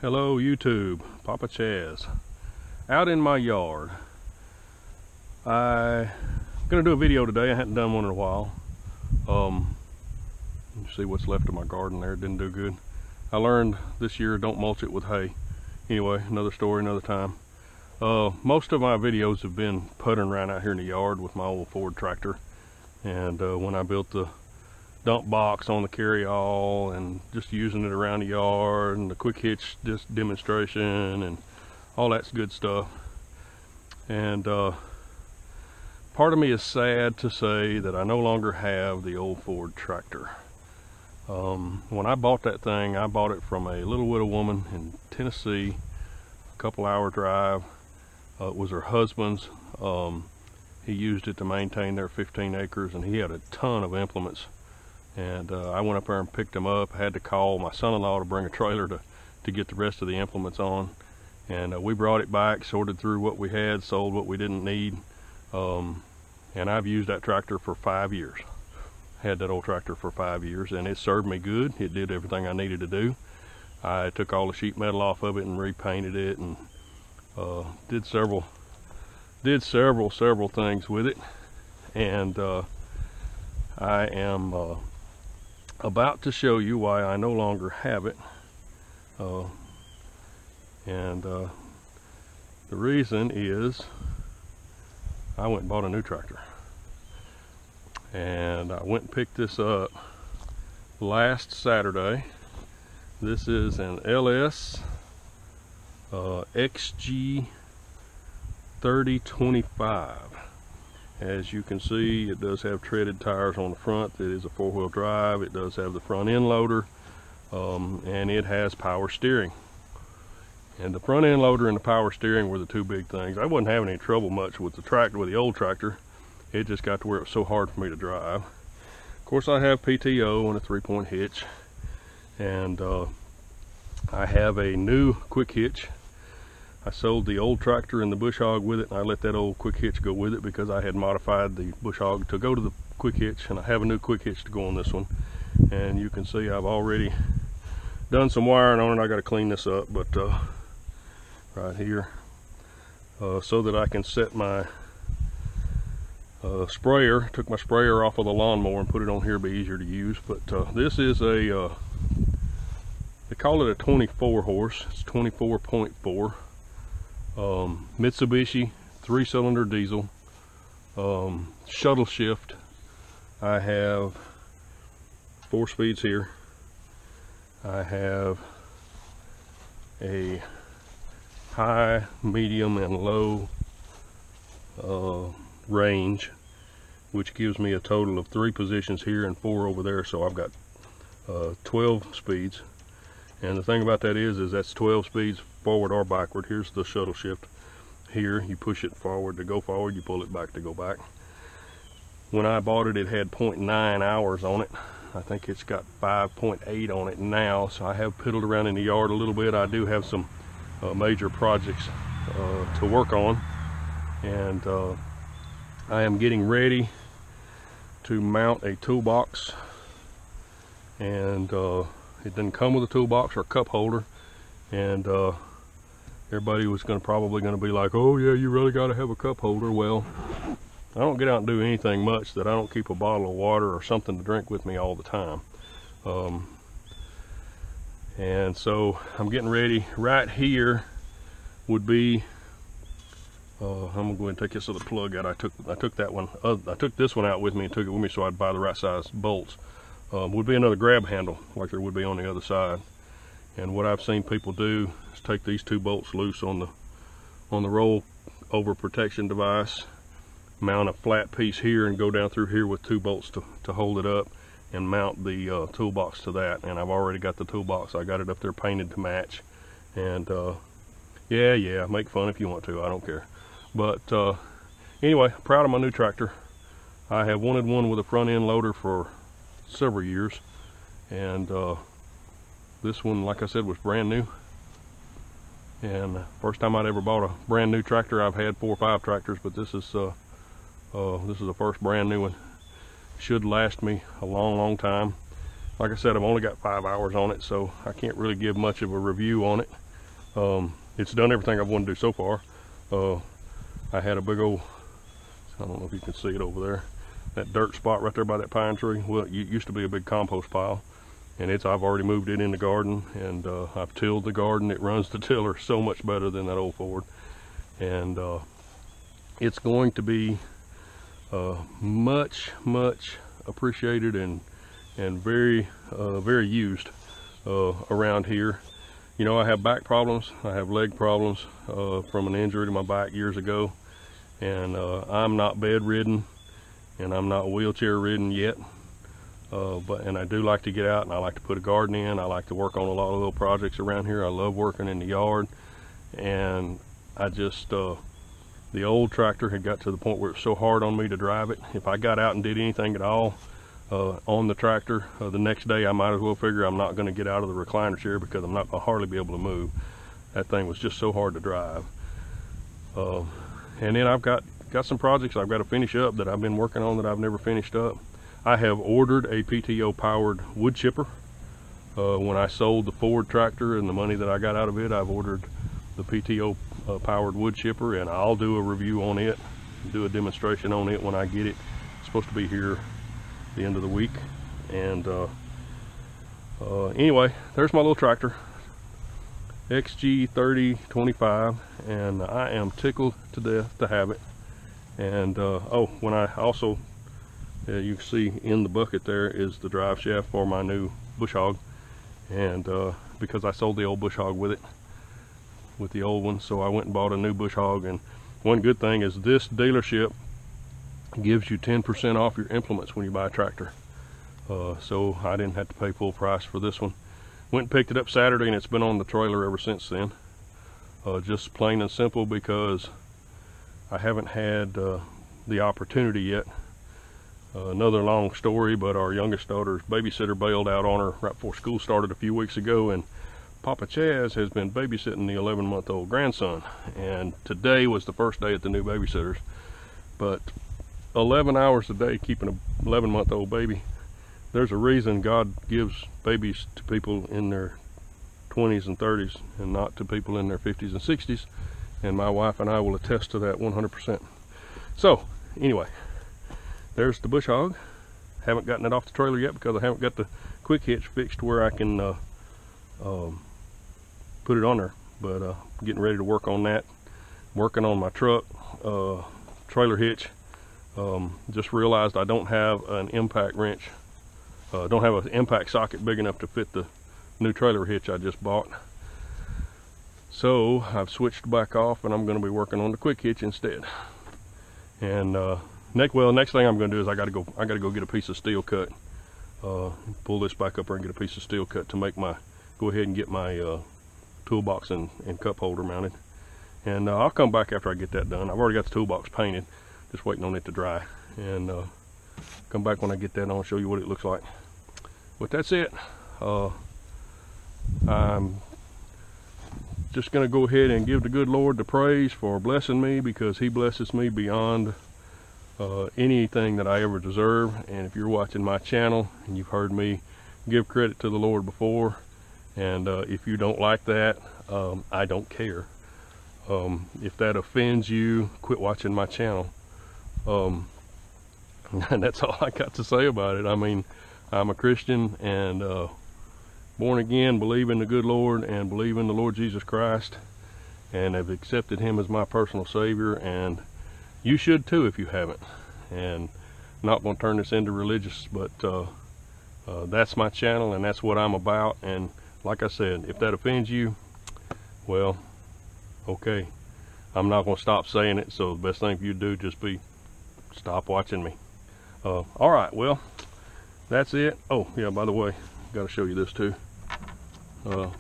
Hello YouTube, Papa Chaz. Out in my yard. I'm gonna do a video today. I hadn't done one in a while. You see what's left of my garden there. It didn't do good. I learned this year don't mulch it with hay. Anyway, another story, another time. Most of my videos have been puttering around out here in the yard with my old Ford tractor. And when I built the dump box on the carry-all and just using it around the yard and the quick hitch just demonstration and all that's good stuff. And part of me is sad to say that I no longer have the old Ford tractor. When I bought that thing, I bought it from a little widow woman in Tennessee, a couple-hour drive. It was her husband's. He used it to maintain their 15 acres, and he had a ton of implements. And I went up there and picked them up. I had to call my son-in-law to bring a trailer to get the rest of the implements on. And we brought it back, sorted through what we had, sold what we didn't need. And I've used that tractor for 5 years. Had that old tractor for 5 years, and it served me good. It did everything I needed to do. I took all the sheet metal off of it and repainted it, and did several things with it. And I am about to show you why I no longer have it. The reason is I went and bought a new tractor. And I went and picked this up last Saturday. This is an LS XG 3025. As you can see, it does have treaded tires on the front. It is a four-wheel drive. It does have the front end loader, and it has power steering. And the front end loader and the power steering were the two big things. I wasn't having any trouble much with the tractor, with the old tractor. It just got to where it was so hard for me to drive. Of course, I have PTO and a 3-point hitch, and I have a new quick hitch. I sold the old tractor and the Bush Hog with it, and I let that old quick hitch go with it because I had modified the Bush Hog to go to the quick hitch, and I have a new quick hitch to go on this one. And you can see I've already done some wiring on it. I got to clean this up, but right here, so that I can set my sprayer. Took my sprayer off of the lawnmower and put it on here to be easier to use. But this is a they call it a 24 horse. It's 24.4 Mitsubishi 3-cylinder diesel, shuttle shift. I have 4 speeds here. I have a high, medium, and low range, which gives me a total of 3 positions here and 4 over there. So I've got 12 speeds. And the thing about that is that's 12 speeds forward or backward. Here's the shuttle shift. Here you push it forward to go forward, you pull it back to go back. When I bought it, it had 0.9 hours on it. I think it's got 5.8 on it now. So I have piddled around in the yard a little bit. I do have some major projects to work on, and I am getting ready to mount a toolbox. And it didn't come with a toolbox or a cup holder, and everybody was probably going to be like, oh yeah, you really got to have a cup holder. Well, I don't get out and do anything much that I don't keep a bottle of water or something to drink with me all the time. And so I'm getting ready. Right here would be I'm gonna go ahead and take this little plug out. I took that one. I took this one out with me and took it with me so I'd buy the right size bolts. Would be another grab handle like there would be on the other side. And what I've seen people do is take these 2 bolts loose on the roll over protection device, mount a flat piece here, and go down through here with 2 bolts to hold it up, and mount the toolbox to that. And I've already got the toolbox. I got it up there painted to match. And yeah, make fun if you want to. I don't care. But anyway, proud of my new tractor. I have wanted one with a front end loader for several years, and this one, like I said, was brand new. And first time I'd ever bought a brand new tractor. I've had 4 or 5 tractors, but this is the first brand new one. Should last me a long time. Like I said, I've only got 5 hours on it, so I can't really give much of a review on it. It's done everything I've wanted to do so far. I had a big old, I don't know if you can see it over there, that dirt spot right there by that pine tree. Well, it used to be a big compost pile, and I've already moved it in the garden, and I've tilled the garden. It runs the tiller so much better than that old Ford, and it's going to be much appreciated and very used around here. You know, I have back problems, I have leg problems from an injury to my back years ago, and I'm not bedridden and I'm not wheelchair ridden yet, and I do like to get out, and I like to put a garden in. I like to work on a lot of little projects around here. I love working in the yard, and I just the old tractor had got to the point where it was so hard on me to drive it. If I got out and did anything at all on the tractor, the next day I might as well figure I'm not going to get out of the recliner chair, because I'm not going to hardly be able to move. That thing was just so hard to drive. And then I've got some projects I've got to finish up that I've been working on that I've never finished up. I have ordered a PTO powered wood chipper. When I sold the Ford tractor and the money that I got out of it, I've ordered the PTO powered wood chipper, and I'll do a review on it, do a demonstration on it when I get it. It's supposed to be here the end of the week. And anyway, there's my little tractor, XG3025, and I am tickled to death to have it. And oh, when I also, you can see in the bucket there is the drive shaft for my new Bush Hog, and because I sold the old Bush Hog with it, with the old one, so I went and bought a new Bush Hog. And one good thing is this dealership gives you 10% off your implements when you buy a tractor, so I didn't have to pay full price for this one. Went and picked it up Saturday, and it's been on the trailer ever since then, just plain and simple because I haven't had the opportunity yet. Another long story, but our youngest daughter's babysitter bailed out on her right before school started a few weeks ago, and Papa Chaz has been babysitting the 11-month-old grandson, and today was the first day at the new babysitter's. But 11 hours a day keeping an 11-month-old baby, there's a reason God gives babies to people in their 20s and 30s and not to people in their 50s and 60s, and my wife and I will attest to that 100%. So anyway, there's the Bush Hog. Haven't gotten it off the trailer yet because I haven't got the quick hitch fixed where I can put it on there, but getting ready to work on that. Working on my truck trailer hitch. Just realized I don't have an impact wrench, don't have an impact socket big enough to fit the new trailer hitch I just bought, so I've switched back off, and I'm going to be working on the quick hitch instead. And next thing I'm going to do is I got to go get a piece of steel cut, pull this back up here and get a piece of steel cut to make go ahead and get my toolbox and cup holder mounted. And I'll come back after I get that done. I've already got the toolbox painted, just waiting on it to dry, and come back when I get that on, show you what it looks like. But that's it. I'm just going to go ahead and give the good Lord the praise for blessing me, because he blesses me beyond anything that I ever deserve. And if you're watching my channel and you've heard me give credit to the Lord before, and if you don't like that, I don't care. If that offends you, quit watching my channel. And that's all I got to say about it. I mean, I'm a Christian, and born again, believe in the good Lord and believe in the Lord Jesus Christ, and have accepted him as my personal Savior, and you should too if you haven't. And I'm not going to turn this into religious, but that's my channel and that's what I'm about. And like I said, if that offends you, well, okay, I'm not going to stop saying it. So the best thing for you to do just be stop watching me. All right, well, that's it. Oh yeah, by the way, got to show you this too.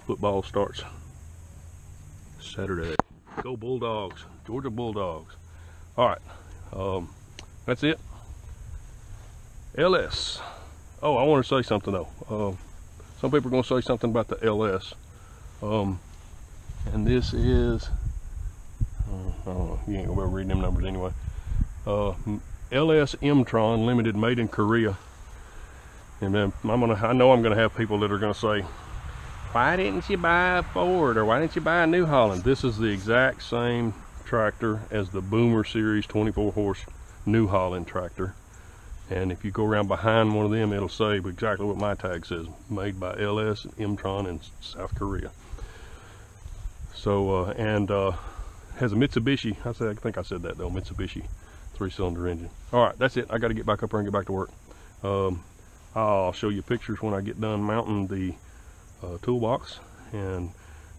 Football starts Saturday. Go Bulldogs, Georgia Bulldogs. All right, that's it. LS. Oh, I want to say something though. Some people are going to say something about the LS. And this is, I don't know, you ain't going to be able to read them numbers anyway. LS M-Tron Limited, made in Korea. And then I know I'm going to have people that are going to say, why didn't you buy a Ford, or why didn't you buy a New Holland? This is the exact same tractor as the Boomer Series 24 horse New Holland tractor. And if you go around behind one of them, it'll say exactly what my tag says, made by LS M-Tron in South Korea. So, has a Mitsubishi, I think I said that though, Mitsubishi 3-cylinder engine. All right, that's it. I got to get back up there and get back to work. I'll show you pictures when I get done mounting the toolbox, and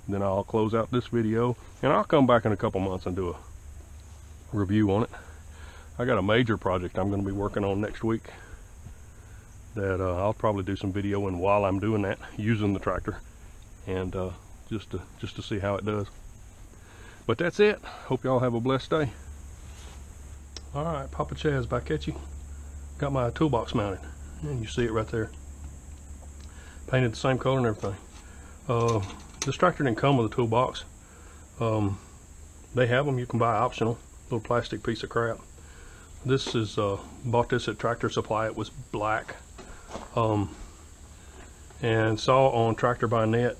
then I'll close out this video, and I'll come back in a couple months and do a review on it. I got a major project I'm going to be working on next week that I'll probably do some videoing while I'm doing that, using the tractor, and just to see how it does. But that's it. Hope y'all have a blessed day. All right, Papa Chaz back at you. Got my toolbox mounted, and you see it right there. Painted the same color and everything. This tractor didn't come with a toolbox. They have them, you can buy optional, little plastic piece of crap. This is bought this at Tractor Supply. It was black, and saw on Tractor by Net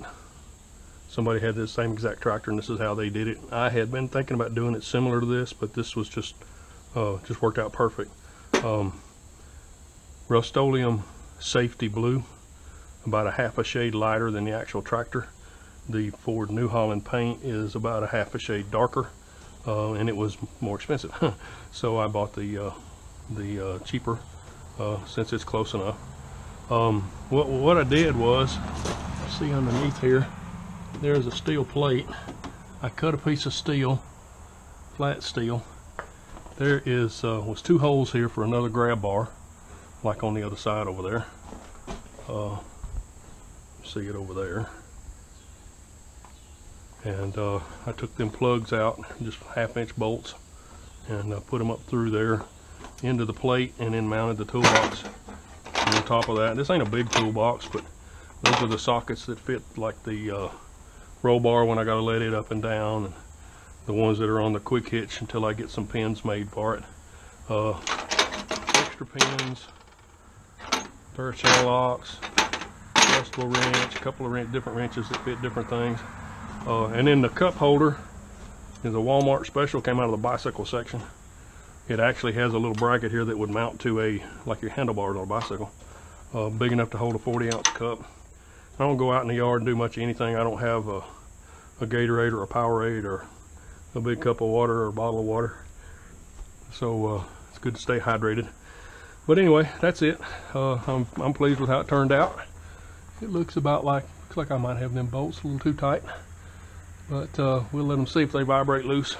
somebody had this same exact tractor, and this is how they did it. I had been thinking about doing it similar to this, but this was just worked out perfect. Rust-Oleum Safety Blue, about a half a shade lighter than the actual tractor. The Ford New Holland paint is about a half a shade darker, and it was more expensive. So I bought the cheaper, since it's close enough. What I did was, see underneath here, there's a steel plate. I cut a piece of steel, flat steel. There was 2 holes here for another grab bar, like on the other side over there. See it over there. And I took them plugs out, just 1/2-inch bolts, and put them up through there into the plate, and then mounted the toolbox on top of that. This ain't a big toolbox, but those are the sockets that fit like the roll bar when I gotta let it up and down, and the ones that are on the quick hitch until I get some pins made for it. Extra pins, third channel locks, adjustable wrench, a couple of different wrenches that fit different things. And then the cup holder is a Walmart special, came out of the bicycle section. It actually has a little bracket here that would mount to like your handlebars on a bicycle. Big enough to hold a 40-ounce cup. I don't go out in the yard and do much of anything. I don't have a Gatorade or a Powerade or a big cup of water or a bottle of water. So it's good to stay hydrated. But anyway, that's it. I'm pleased with how it turned out. It looks like I might have them bolts a little too tight. But we'll let them see if they vibrate loose.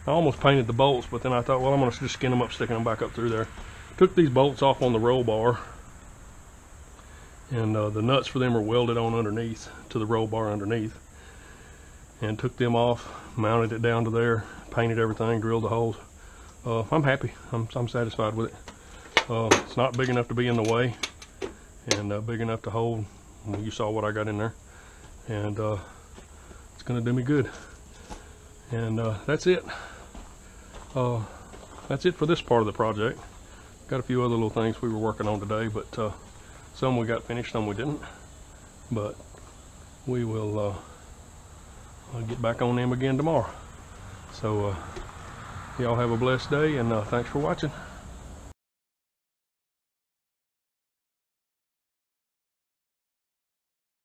I almost painted the bolts, but then I thought, well, I'm going to just skin them up, sticking them back up through there. Took these bolts off on the roll bar, and the nuts for them are welded on underneath to the roll bar underneath. And took them off, mounted it down to there, painted everything, drilled the holes. I'm happy. I'm satisfied with it. It's not big enough to be in the way, and big enough to hold. You saw what I got in there, and it's going to do me good. And that's it. That's it for this part of the project. Got a few other little things we were working on today, but some we got finished, some we didn't. But we will get back on them again tomorrow. So y'all have a blessed day, and thanks for watching.